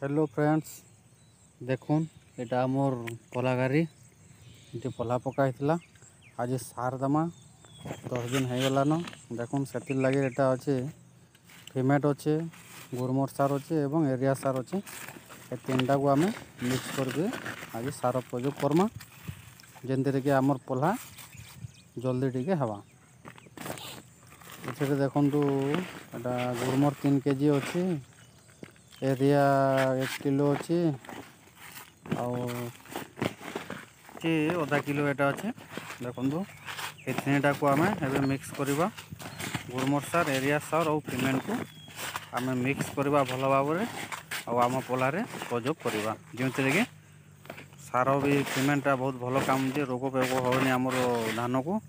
Hello friends देखुन एटा मोर पला गाड़ी ये पला पकाईला आज सार दमा 10 दिन हो गलान देखुन से लगे एटा अच्छे फेमेट अच्छे गुरमर सार अच्छे एवं एरिया सार अच्छे ए तीनटा को आम मिक्स करके आज सार प्रयोग करमा जेनते कि आमर पला जल्दी टिके हवा ये देखु एटा गुरमर 3 kg अच्छे एरिया 1 किलो अच्छे आधा किलो एटा अच्छे देखो ये तीनटा को आम एवं मिक्स करवा गुरमर सार एरिया सार और पेमेंट को आम मिक्स करवा भल भाव आम पलारे प्रयोग करवा जमीन कि सार भी पेमेंटा बहुत भल काम दिए रोग पेग होनी आमर धान को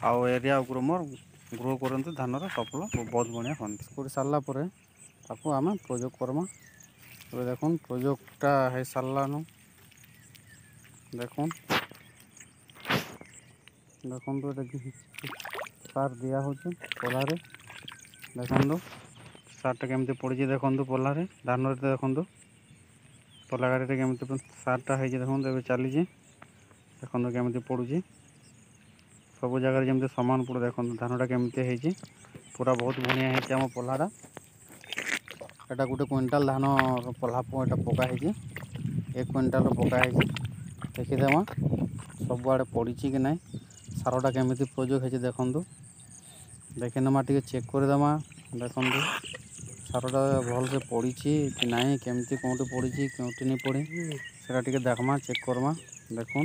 आउ एरिया गुरमर ग्रो करते धान सफल बहुत बढ़िया हन कर सारापर ताको आम प्रयोग करमा देखो प्रयोगटा हो सारान देखो सार दिया हो पलारे देखो सारटा केमती पड़ी देखो पलारे धान देखो पला गाड़ी केमती सारटा है देखो चली देखो केमती पड़ुची सब जगह जमी सामान पड़े देखो धानटा केमती है पूरा बहुत बढ़िया है आम पलाटा एटा गोटे क्विंटाल धान पला एटा पकाई 1 क्विंटाल पकाई देखीदेमा सब आड़े पड़ी कि ना सारटा केमती प्रयोग है देखु देखीनमा टे चेक करदेमा देखु सारटा भल से पड़ी कि ना केमती कौटी पड़ी कौटी नहीं पड़ी से देखमा चेक करमा देखुन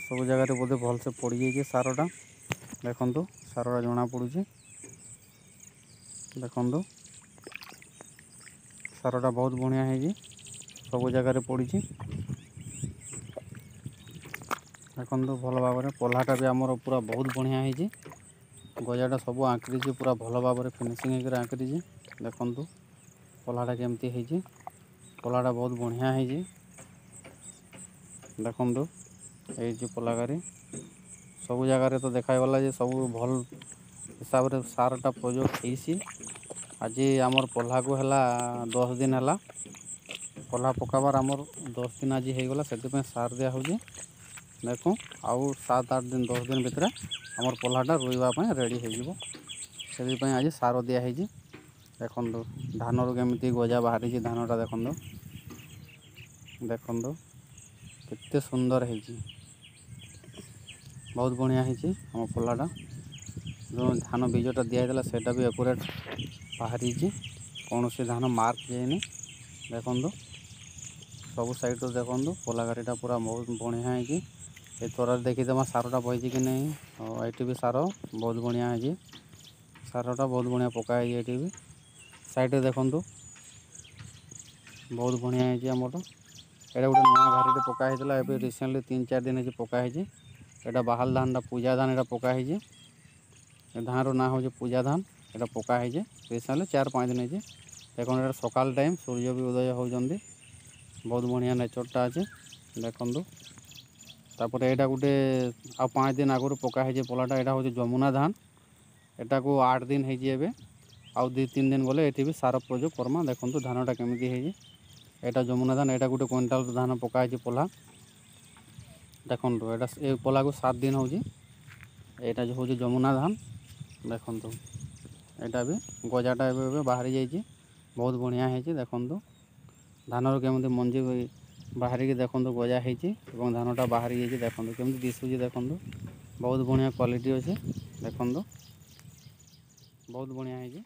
सब जगह बोधे भल से पड़ जाइए सारटा देखु सारटा जना पड़ी देखु सारटा बहुत बढ़िया है सब जगह पड़ी देखो भल भाव पलाटा भी आमर पूरा बहुत बढ़िया है गजाटा सब आंकड़ी पूरा भल भाव फिनिशिंग आंकड़ी देखु पलाटा केमती है पलाटा बहुत बढ़िया है देखु ये पला गाड़ी सब जगह तो देखागला सब भल हिसाब से सारटा प्रयोग होती आज आमर पल्हा को है 10 दिन है पल्हा पकाबार आमर 10 दिन आज होगला से सार दिया हो देखो आउ 7-8 दिन 10 दिन भितर आमर पल्हाटा रोईवाई रेडी हो आज सार दिया देखो धान रू केमती गजा बाहरी धानटा देखो देखो केते सुंदर है बहुत बढ़िया है आम पल्हाटा जो धान बीजटा दिखाला सेटा भी एकुरेट बाहरी कौन से धान मार्क जाए देखो सब साइड देखो पला गाड़ीटा पूरा बहुत बढ़िया है ये तोर देखीदेमा सारटा बही कि नहीं और ये भी सार बहुत बढ़िया है सारटा बहुत बढ़िया पकाई ये भी साइड देखु बहुत बढ़िया है आमर ये गोटे नुआ घाटी पकाईला ए रिसेंटली 3-4 दिन है पकाई यहाँ बाहर धानटा पूजा धान यहाँ पकाई धान ना हो पूजा धान यहाँ पकाई रिसेंटली 4-5 दिन है देखो ये सकाल टाइम सूर्य भी उदय होती बहुत बढ़िया नेचरटा अच्छे देखु तापर यहाँ गोटे आ 5 दिन आगुरी पकाई पलाटा यहाँ हूँ जमुना धान एटा को 8 दिन है आउ 2-3 दिन गले ये भी सार प्रयोग करमा देखो धानटा केमती है यहाँ जमुना धान यहाँ गोटे क्विंटाल धान पकाई पला देखो यहाँ पला को 7 दिन हो यहाँ हूँ जमुना धान देखु यहाँ भी गजाटा बाहरी जाइए बहुत बढ़िया है देखु धान केमती मंजी बाहरी देखो गजा हो धानटा बाहरी जाइए देखो केमती दिशुची देखो बहुत बढ़िया क्वालिटी अच्छे देखो बहुत बढ़िया है।